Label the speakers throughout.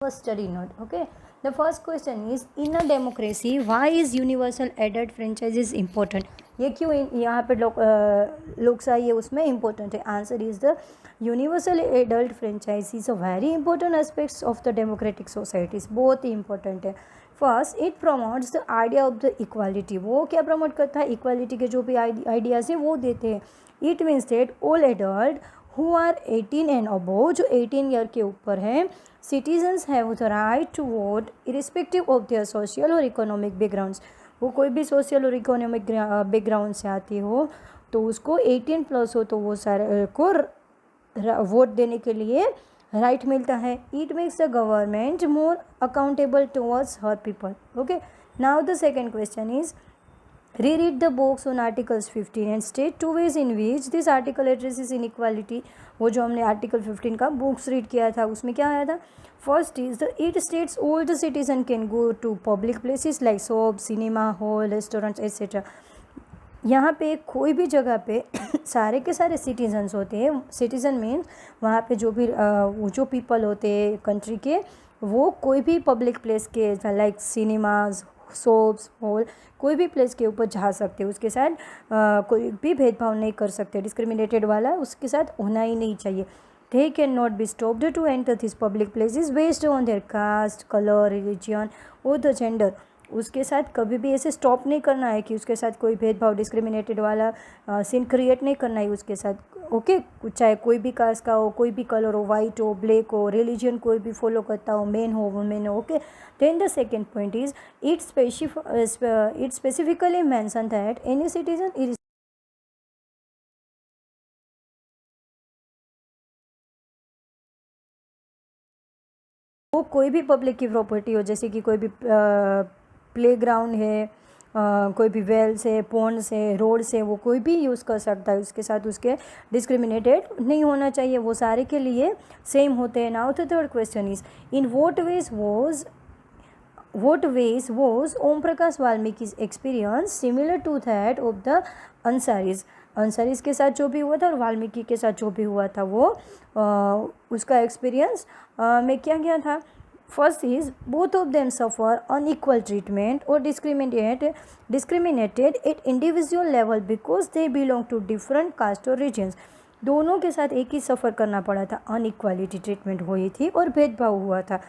Speaker 1: first study note. Okay, the first question is, in a democracy why is universal adult franchise important? ये क्यों यहाँ पे लोकशाही है उसमें important है? Answer is the universal adult franchise is a very important aspects of the democratic societies. बहुत ही important है. First it promotes the idea of the equality. वो क्या प्रमोट करता है? इक्वालिटी के जो भी आइडियाज़ हैं वो देते हैं. It means that all adult who are 18 and above, जो 18 ईयर के ऊपर हैं, citizens have the right to vote irrespective of their social और इकोनॉमिक बैकग्राउंड्स. वो कोई भी सोशल और इकोनॉमिक बैकग्राउंड से आती हो तो उसको 18 प्लस हो तो वो सारे को वोट देने के लिए राइट मिलता है. It makes the government more accountable towards her people. Okay, now the second question is, reread the box on articles 15 and state two ways in which this article addresses inequality. वो जो हमने article 15 का books read किया था उसमें क्या आया था? First is the it states all the citizen can go to public places like shop, cinema hall, restaurants etcetera. यहाँ पे कोई भी जगह पे सारे के सारे सिटीजन्स होते हैं. सिटीजन मीन्स वहाँ पे जो भी जो पीपल होते हैं कंट्री के, वो कोई भी पब्लिक प्लेस के लाइक सिनेमाज, शॉप्स, हॉल, कोई भी प्लेस के ऊपर जा सकते हैं. उसके साथ कोई भी भेदभाव नहीं कर सकते. डिस्क्रिमिनेटेड वाला उसके साथ होना ही नहीं चाहिए. They can not be stopped to enter this public places based on their caste, colour, religion और द जेंडर. उसके साथ कभी भी ऐसे स्टॉप नहीं करना है कि उसके साथ कोई भेदभाव, डिस्क्रिमिनेटेड वाला सीन क्रिएट नहीं करना है उसके साथ. ओके, चाहे कोई भी कास्ट का हो, कोई भी कलर हो, वाइट हो, ब्लैक हो, रिलीजन कोई भी फॉलो करता हो, मेन हो, वुमेन हो. Okay, then the second point is it specifically mention that any citizen वो कोई भी पब्लिक की प्रॉपर्टी हो, जैसे कि कोई भी प्लेग्राउंड है, कोई भी वेल्स है, पॉन्ड्स है, रोड्स है, वो कोई भी यूज़ कर सकता है. उसके साथ उसके डिस्क्रिमिनेटेड नहीं होना चाहिए. वो सारे के लिए सेम होते हैं. Now the third question is, in what ways was Om Prakash Valmiki's experience similar to that of the Ansaris? Ansaris के साथ जो भी हुआ था और वाल्मीकि के साथ जो भी हुआ था वो उसका एक्सपीरियंस में क्या क्या था? First is both of them suffer unequal treatment और discriminated at individual level because they belong to different caste और रीजन्स. दोनों के साथ एक ही सफ़र करना पड़ा था. अनइक्वालिटी ट्रीटमेंट हुई थी और भेदभाव हुआ था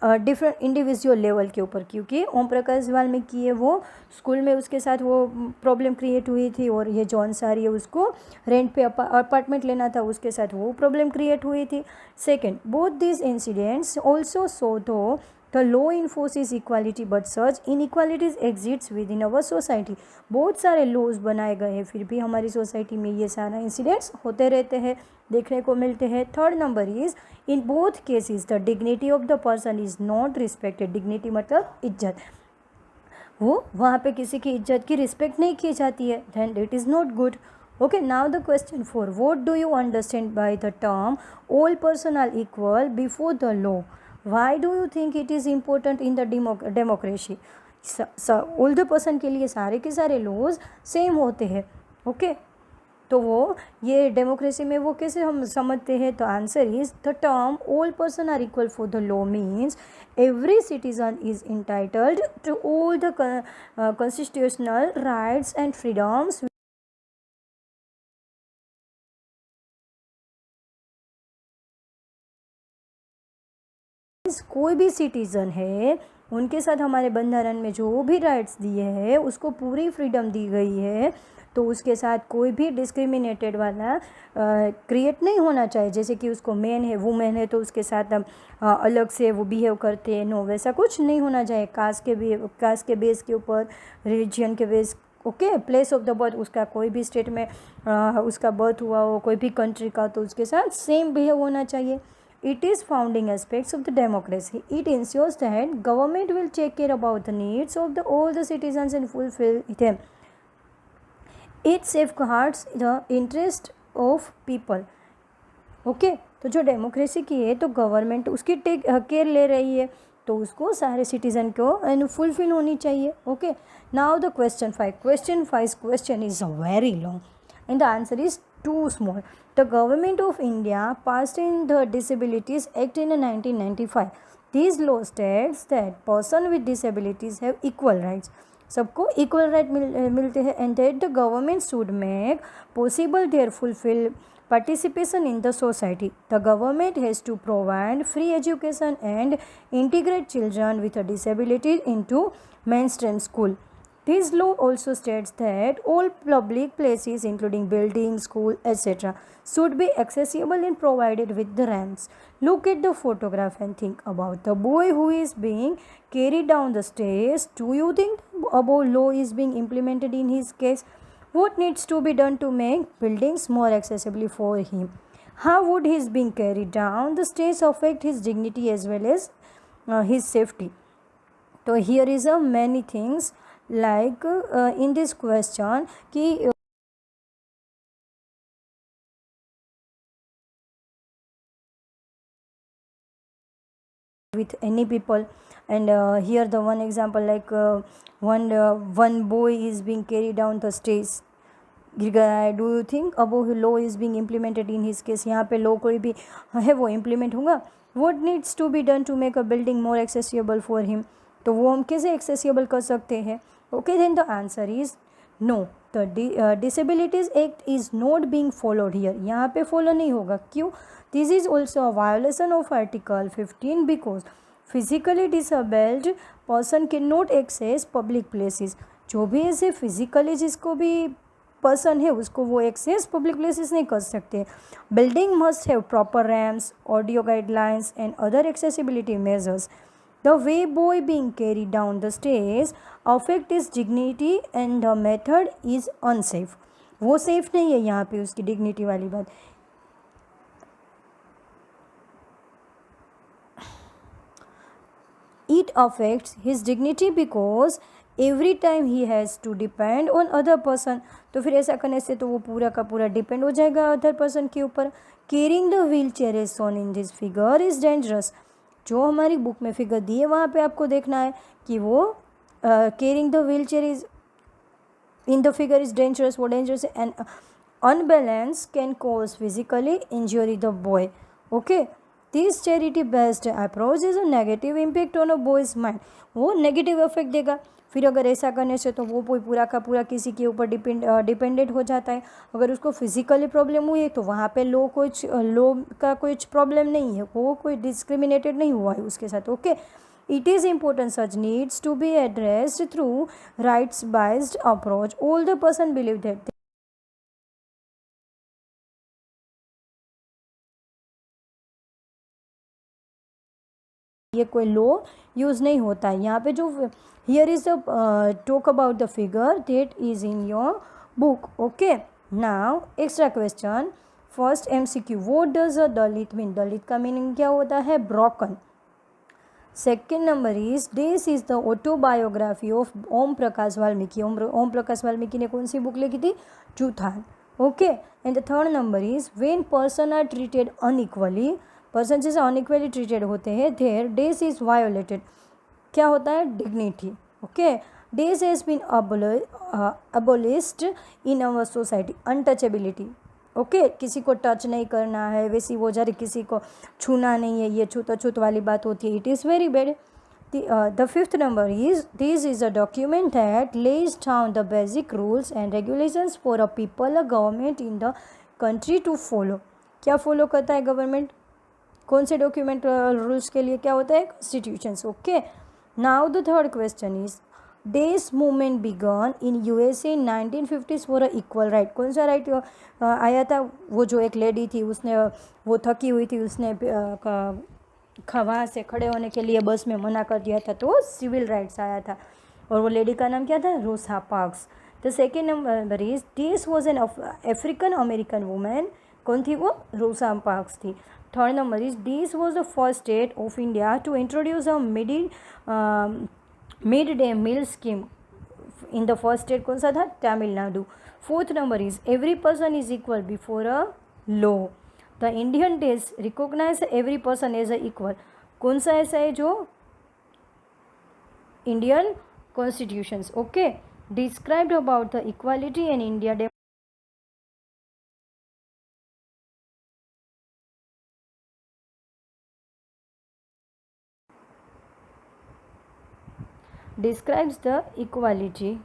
Speaker 1: डिफरेंट इंडिविजुअल लेवल के ऊपर, क्योंकि ओम प्रकाश वाल्मीकि है वो स्कूल में उसके साथ वो प्रॉब्लम क्रिएट हुई थी, और ये जो अंसारी है उसको रेंट पे अपार्टमेंट लेना था, उसके साथ वो प्रॉब्लम क्रिएट हुई थी. Second, both this incidents also show though the law enforces equality but such inequalities exists within our society. बहुत सारे लॉज बनाए गए हैं फिर भी हमारी सोसाइटी में ये सारा इंसिडेंट्स होते रहते हैं, देखने को मिलते हैं. Third number is, in both cases the dignity of the person is not respected. Dignity मतलब इज्जत, वो वहाँ पे किसी की इज्जत की रिस्पेक्ट नहीं की जाती है. Then it is not good. Okay, now the question 4, what do you understand by the term all person are equal before the law? Why do you think it is important in the democracy? all the person के लिए सारे के सारे laws same होते हैं. Okay, तो वो ये डेमोक्रेसी में वो कैसे हम समझते हैं? तो answer is, the term all person are equal for the law means every citizen is entitled to all the constitutional rights and freedoms. कोई भी सिटीज़न है उनके साथ हमारे बंधारण में जो भी राइट्स दिए हैं उसको पूरी फ्रीडम दी गई है, तो उसके साथ कोई भी डिस्क्रिमिनेटेड वाला क्रिएट नहीं होना चाहिए. जैसे कि उसको मेन है, वुमेन है, तो उसके साथ हम अलग से वो बिहेव करते हैं. नो, वैसा कुछ नहीं होना चाहिए. कास्ट के बेस के ऊपर, रिलीजन के base, okay, place of the birth, उसका कोई भी स्टेट में उसका बर्थ हुआ हो, कोई भी कंट्री का, तो उसके साथ सेम बिहेव होना चाहिए. It is founding aspects of the democracy. It ensures that government will take care about the needs of all the citizens and fulfill them. It safeguards the interest of people. Okay, तो जो democracy की है तो government उसकी take care ले रही है, तो उसको सारे सिटीजन को फुलफिल होनी चाहिए. Okay, now the question 5. Question is very long and the answer is too small. The government of India passed in the Disabilities Act in 1995. This law states that person with disabilities have equal rights. सबको equal right मिलते हैं, and that the government should make possible their fulfill participation in the society. The government has to provide free education and integrate children with a disability into mainstream school. This law also states that all public places, including buildings, schools, etc., should be accessible and provided with the ramps. Look at the photograph and think about the boy who is being carried down the stairs. Do you think above law is being implemented in his case? What needs to be done to make buildings more accessible for him? How would his being carried down the stairs affect his dignity as well as his safety? So here is a many things like in this question कि with any people, and here the one example like one boy is being carried down the stairs. Do you think above law is being implemented in his case? यहाँ पे law कोई भी है वो implement होगा. What needs to be done to make a building more accessible for him? तो वो हम कैसे accessible कर सकते हैं? Okay, then the answer is no. The Disabilities Act is not being followed here. यहाँ पे follow नहीं होगा. क्यों? This is also a violation of Article 15 because physically disabled person cannot access public places. जो भी ऐसे physically जिसको भी पर्सन है उसको वो एक्सेस पब्लिक प्लेसेस नहीं कर सकते. Building must have proper ramps, audio guidelines and other accessibility measures. The way boy being carry down the stage affect his dignity and the method is unsafe. वो safe नहीं है यहाँ पे उसकी dignity वाली बात. It affects his dignity because every time he has to depend on other person. तो फिर ऐसा करने से तो वो पूरा का पूरा डिपेंड हो जाएगा अदर पर्सन के ऊपर. Carrying the wheelchair is shown in this figure is dangerous. जो हमारी बुक में फिगर दी है वहाँ पे आपको देखना है कि वो carrying the wheelchair is in the figure is dangerous. वो डेंजरस है and unbalance can cause physically injury the boy. Okay, this charity based approach is a negative impact on a boys mind. वो negative effect देगा. फिर अगर ऐसा करने से तो वो पूरा का पूरा किसी के ऊपर डिपेंडेंट हो जाता है. अगर उसको फिजिकली प्रॉब्लम हुई है तो वहाँ पे लो का कुछ प्रॉब्लम नहीं है, वो कोई डिस्क्रिमिनेटेड नहीं हुआ है उसके साथ. Okay, it is important such needs to be addressed through rights based approach. All the person believe that ये कोई लो यूज़ नहीं होता है यहाँ पे. जो here is the talk about the figure that is in your book. Okay, now extra question. First MCQ, what does a Dalit mean? Dalit का meaning क्या होता है? Broken. Second number is this is the autobiography of Om Prakash Valmiki. Om Prakash Valmiki ने कौन सी book लिखी थी? Joothan. Okay, and the third number is when person are treated unequally. Person जैसे अनइक्वली ट्रीटेड होते हैं देयर डेज इज वायोलेटेड. क्या होता है? Dignity. Okay, this has been abolished in our society. Untouchability. Okay, किसी को टच नहीं करना है, वैसी वो जरा किसी को छूना नहीं है, ये छूत वाली बात होती है. It is very bad. The fifth number is this is a document that lays down the basic rules and regulations for a people, a government in the country to follow. क्या फॉलो करता है government? कौन से document rules के लिए क्या होता है? Constitutions. Okay, now the third question is this movement began in USA in 1950s for a equal right. कौन सा राइट आया था? वो जो एक लेडी थी उसने वो थकी हुई थी, उसने वहाँ से खड़े होने के लिए बस में मना कर दिया था, तो सिविल राइट्स आया था. और वो लेडी का नाम क्या था? Rosa Parks. The second number is this was an African American women. कौन थी वो? रोसा पार्क्स थी. Third number is this was the first state of India to introduce a mid day meal scheme. In the first state कौन सा था? Tamil Nadu. Fourth number is every person is equal before a law. The Indian this recognize every person as a equal. कौन सा ऐसा है? जो Indian constitutions. Okay, described about the equality in India. describes the equality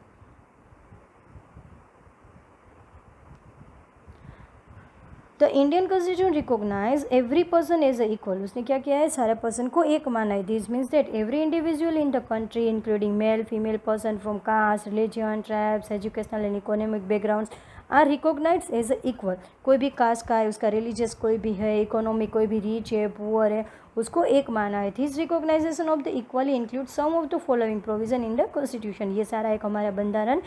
Speaker 1: the Indian constitution recognise every person as equal. उसने क्या किया है, सारे पर्सन को एक माना है. This means that every individual in the country including male female person from caste religion tribes educational and economic backgrounds are recognise as equal. कोई भी कास्ट का है, उसका रिलीजियस कोई भी है, इकोनॉमिक कोई भी रिच है पुअर है, उसको एक माना है. This recognition of the equally include some of the following provision in the constitution. ये सारा एक हमारा बंधारण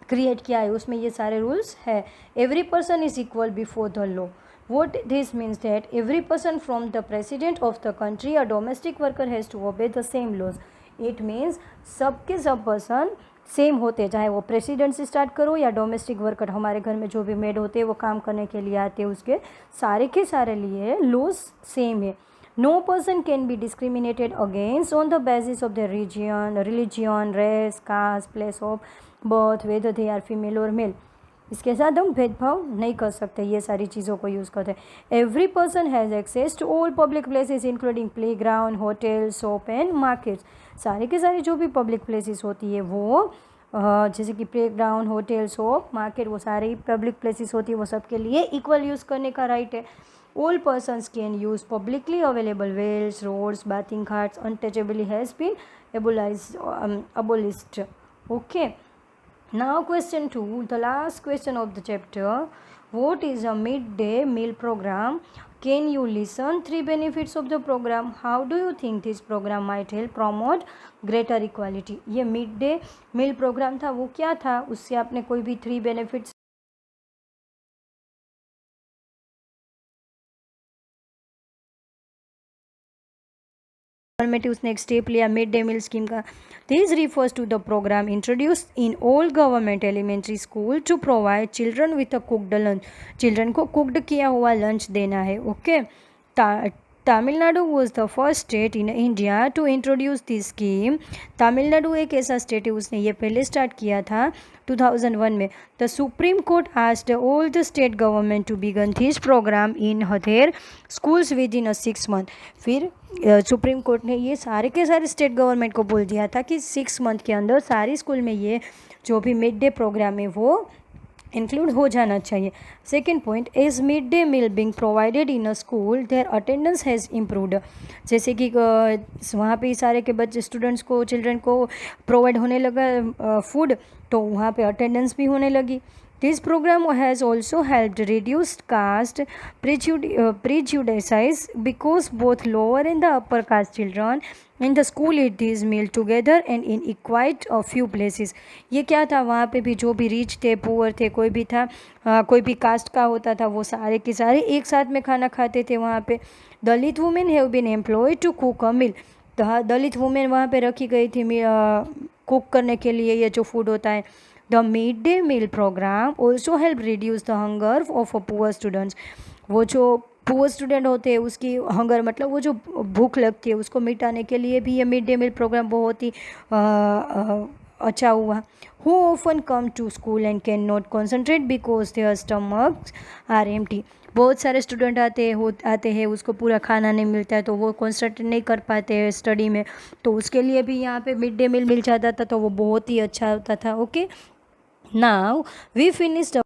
Speaker 1: क्रिएट किया है, उसमें ये सारे रूल्स है. Every person is equal before the law. What this means that every person from the president of the country a domestic worker has to obey the same laws. It means सबके सब person same होते, चाहे वो president से start करो या domestic worker, हमारे घर में जो भी मेड होते हैं वो काम करने के लिए आते हैं, उसके सारे के सारे लिए लॉज सेम है. No person can be discriminated against on the basis of the religion race caste place of birth whether they are female और मेल. इसके साथ हम भेदभाव नहीं कर सकते, ये सारी चीज़ों को यूज़ करते हैं. Every person has access to all public places including playground hotel shop and markets. सारे के सारे जो भी पब्लिक प्लेसेस होती है वो जैसे कि play ground hotel shop market, वो सारे ही पब्लिक प्लेसेस होती है, वो सबके लिए इक्वल यूज़ करने का राइट है. All persons can use publicly available wells, roads, bathing carts. Untouchability has been abolished. Okay. Now question 2, the last question of the chapter. What is a midday meal program? Can you listen 3 benefits of the program? How do you think this program might help promote greater equality? ये midday meal program था, वो क्या था, उससे आपने कोई भी 3 benefits government उसने एक स्टेप लिया मिड डे मील स्कीम का. This refers to the programme introduced in all government elementary school to provide children with a cooked lunch. Children को कुक्ड किया हुआ लंच देना है. Okay. Tamil Nadu was the first state in India to introduce this scheme. Tamil Nadu एक ऐसा state है उसने ये पहले स्टार्ट किया था 2001 में. The supreme court asked all the state government to begin this programme in their schools within 6 month. फिर सुप्रीम कोर्ट ने ये सारे के सारे स्टेट गवर्नमेंट को बोल दिया था कि 6 मंथ के अंदर सारी स्कूल में ये जो भी मिड डे प्रोग्राम है वो इंक्लूड हो जाना चाहिए. Second point, is mid day meal being provided in a school their attendance has improved. जैसे कि वहाँ पे सारे के बच्चे स्टूडेंट्स को चिल्ड्रन को प्रोवाइड होने लगा फूड, तो वहाँ पे अटेंडेंस भी होने लगी. This program has also helped reduce caste prejudices because both lower and the upper caste children in the school eat this meal together and in quite a few places. ये क्या था, वहाँ पे भी जो भी रिच थे पुअर थे कोई भी था कोई भी कास्ट का होता था वो सारे के सारे एक साथ में खाना खाते थे वहाँ पे. Dalit women have been employed to cook a meal. Dalit women वहाँ पे रखी गई थी कुक करने के लिए ये जो फूड होता है. The midday meal program also help reduce the hunger of a poor students. वो जो पुअर स्टूडेंट होते हैं उसकी हंगर मतलब वो जो भूख लगती है उसको मिटाने के लिए भी ये मिड डे मील प्रोग्राम बहुत ही अच्छा हुआ. Who often come to school and cannot concentrate because their stomachs are empty. बहुत सारे स्टूडेंट आते हैं उसको पूरा खाना नहीं मिलता है तो वो कॉन्सेंट्रेट नहीं कर पाते हैं स्टडी में, तो उसके लिए भी यहाँ पे मिड डे मील मिल जाता था तो वो बहुत ही अच्छा होता था. ओके. Now we finished